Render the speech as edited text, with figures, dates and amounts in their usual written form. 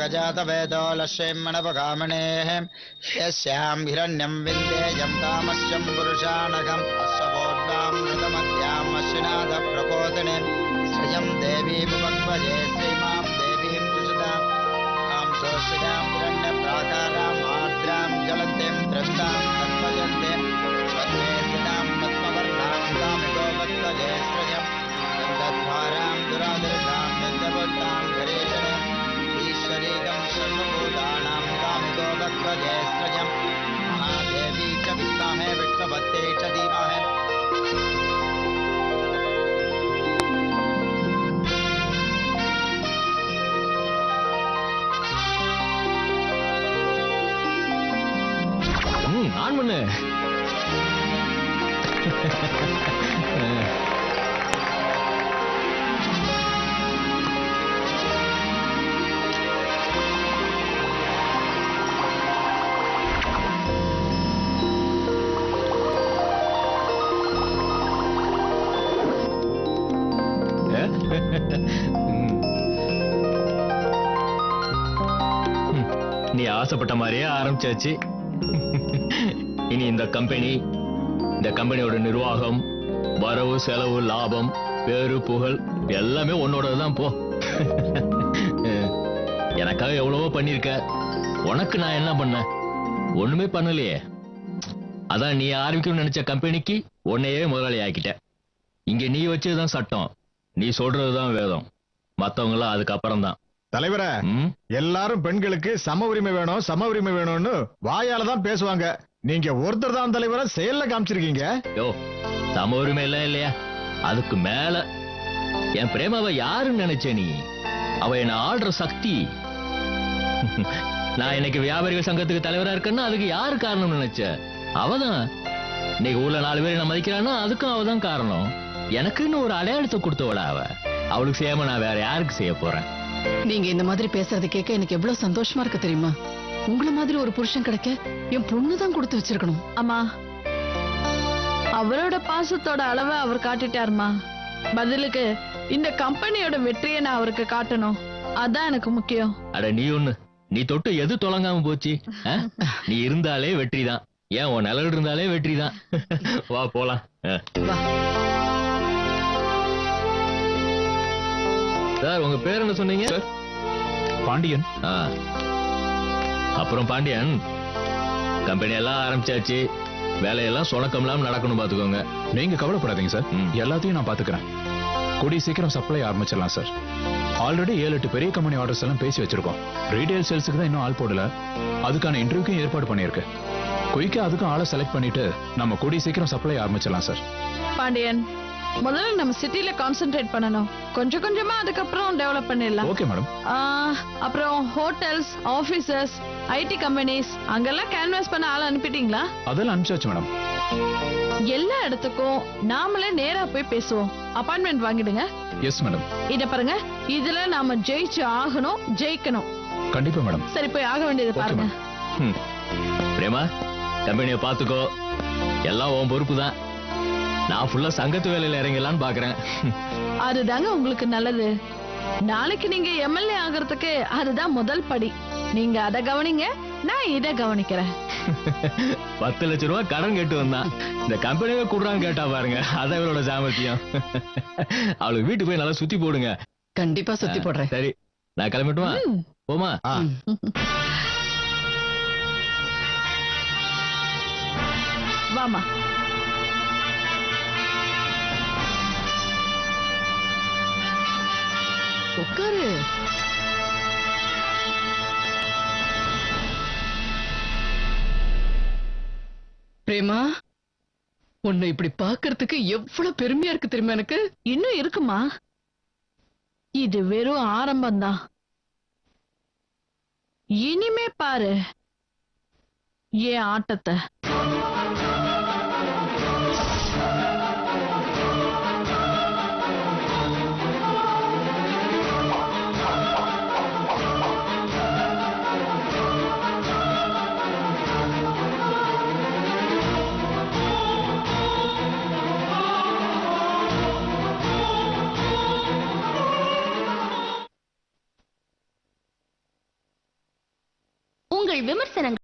गजातवेदो लक्ष्मीमणपकामणेः यस्यां हिरण्यं विन्देयं कामस्यं पुरुषानघम् अश्वोद्वामृतमद्याम् अश्विनाथप्रपोतने श्रियं देवीमुपक्वजे श्रीमां देवीं दुषदां मां सोऽश्रियां हिरण्यप्राकाराम् आर्द्रां ज्वलन्तीं द्रष्टां तत्पयन्ते पद्मे स्थितां पद्मवर्णां कामिको वक्वजे श्रियं गन्धद्वारां दुरादृशां नित्यबुद्धां हरेशने ईश्वरीकं सर्वभूतानां कामिको वक्वजे श्रियं महादेवी च विद्महे विष्णुपत्यै च धीमहि ஆன் பண்ணு. நீ ஆசைப்பட்ட மாதிரியே ஆரம்பிச்சாச்சு. இனி இந்த கம்பெனியோட நிர்வாகம், வரவு செலவு, லாபம், பேரு புகழ் எல்லாமே உன்னோடதான். போ. எனக்காக எவ்வளவோ பண்ணிருக்க, உனக்கு நான் என்ன பண்ண? ஒண்ணுமே பண்ணலையே. அதான் நீ ஆரம்பிக்கணும்னு நினைச்ச கம்பெனிக்கு உன்னையே முதலாளி ஆக்கிட்ட. இங்க நீ வச்சதுதான் சட்டம், நீ சொல்றதுதான் வேதம், மத்தவங்க எல்லாம் அதுக்கப்புறம் தான். தலைவரே, எல்லாரும் பெண்களுக்கு சம உரிமை வேணும், சம உரிமை வேணும்னு வாயால தான் பேசுவாங்க. நீங்க ஒருத்தர் தான் தலைவரை செயல்ல காமிச்சிருக்கீங்க. யோ, சம உரிமை எல்லாம் இல்லையா? அதுக்கு மேல என் பிரேமாவை யாருன்னு நினைச்ச நீ? அவ என்ன ஆள்ற சக்தி. நான் இன்னைக்கு வியாபாரிகள் சங்கத்துக்கு தலைவரா இருக்கேன்னா அதுக்கு யாரு காரணம் நினைச்ச? அவதான். இன்னைக்கு ஊர்ல 4 பேர் என்ன மதிக்கிறான்னா அதுக்கும் அவதான் காரணம். எனக்குன்னு ஒரு அடையாளத்தை கொடுத்தவள அவ. அவளுக்கு செய்யாம நான் வேற யாருக்கு செய்ய போறேன்? நீங்க இந்த மாதிரி பேசுறதை கேட்க எனக்கு எவ்வளவு சந்தோஷமா இருக்கு தெரியுமா? உங்கள மாதிரி ஒரு புருஷன் கிடைக்க என் பொண்ணுதான் கொடுத்து வச்சிருக்கணும். அம்மா, அவரோட பாசத்தோட அளவை அவர் காட்டிட்டாருமா. பதிலுக்கு இந்த கம்பெனியோட வெற்றியை நான் அவருக்கு காட்டணும். அதான் எனக்கு முக்கியம். அட நீ ஒண்ணு, நீ தொட்டு எது தொலைங்காம போச்சு? நீ இருந்தாலே வெற்றிதான். ஏன் உன் நிழல் இருந்தாலே வெற்றிதான். வா போலாம். சார், உங்க பேர் என்ன சொன்னீங்க? பாண்டியன். அப்புறம் பாண்டியன், கம்பெனி எல்லாம் ஆரம்பிச்சாச்சு, வேலையெல்லாம் சொணக்கம் இல்லாம நடக்கணும் பாத்துக்கோங்க. நீங்க கவலைப்படாதீங்க சார், எல்லாத்தையும் நான் பாத்துக்கிறேன். கூடிய சீக்கிரம் சப்ளை ஆரம்பிச்சிடலாம் சார். ஆல்ரெடி 7-8 பெரிய கம்பெனி ஆர்டர்ஸ் எல்லாம் பேசி வச்சிருக்கோம். ரீட்டைல் சேல்ஸுக்கு தான் இன்னும் ஆள் போடல. அதுக்கான இன்டர்வியூக்கும் ஏற்பாடு பண்ணியிருக்கு. குயிக்கா அதுக்கும் ஆளை செலக்ட் பண்ணிட்டு நம்ம கூடிய சீக்கிரம் சப்ளை ஆரம்பிச்சிடலாம் சார். பாண்டியன், முதல்ல நம்ம சிட்டில கான்சென்ட்ரேட் பண்ணணும். கொஞ்சம் கொஞ்சமா அதுக்கப்புறம் டெவலப் பண்ணிடலாம். Okay madam. அப்புறம் ஹோட்டல்ஸ், ஆபீசஸ், ஐடி கம்பெனிஸ் அங்கெல்லாம் கேன்வாஸ் பண்ண ஆளை அனுப்பிட்டீங்களா? அதெல்லாம் அனுப்பிச்சாச்சு மேடம். எல்லா இடத்துக்கும் நாமளே நேரா போய் பேசுவோம். அப்பாயின்மெண்ட் வாங்கிடுங்க. Yes madam. இத பாருங்க, இதுல நாம ஜெயிச்சு ஆகணும், ஜெயிக்கணும். கண்டிப்பா மேடம். சரி, போய் ஆக வேண்டியது பாருங்க. பிரேமா, கம்பெனியை பாத்துக்கோ, எல்லாம் உன் பொறுப்பு தான். நான் ஃபுல்லா சங்கத்து வேலையில இறங்கலான்னு பாக்குறேன். அதுதாங்க உங்களுக்கு நல்லது. நாளைக்கு நீங்க எம்எல்ஏ ஆகிறதுக்கு அதுதான் முதல் படி. நீங்க அதை கவனிங்க, நான் இதை கவனிக்கிறேன். 10 லட்சம் ரூபாய் கடன் கேட்டு வந்தான். இந்த கம்பெனியே கூடுறான்னு கேட்டா பாருங்க, அதான் இவளோட சாமர்த்தியம். அவளுக்கு வீட்டு போய் நல்லா சுத்தி போடுங்க. கண்டிப்பா சுத்தி போடுறேன். சரி, நான் கிளம்பிட்டுமா? போமா. வாமா. உட்காரு. பிரேமா, உன்னை இப்படி பாக்குறதுக்கு எவ்வளவு பெருமையா இருக்கு தெரியுமா எனக்கு? இன்னும் இருக்குமா? இது வெறும் ஆரம்பம்தான். இனிமே பாரு ஏன் ஆட்டத்தை. உங்கள் விமர்சனங்கள்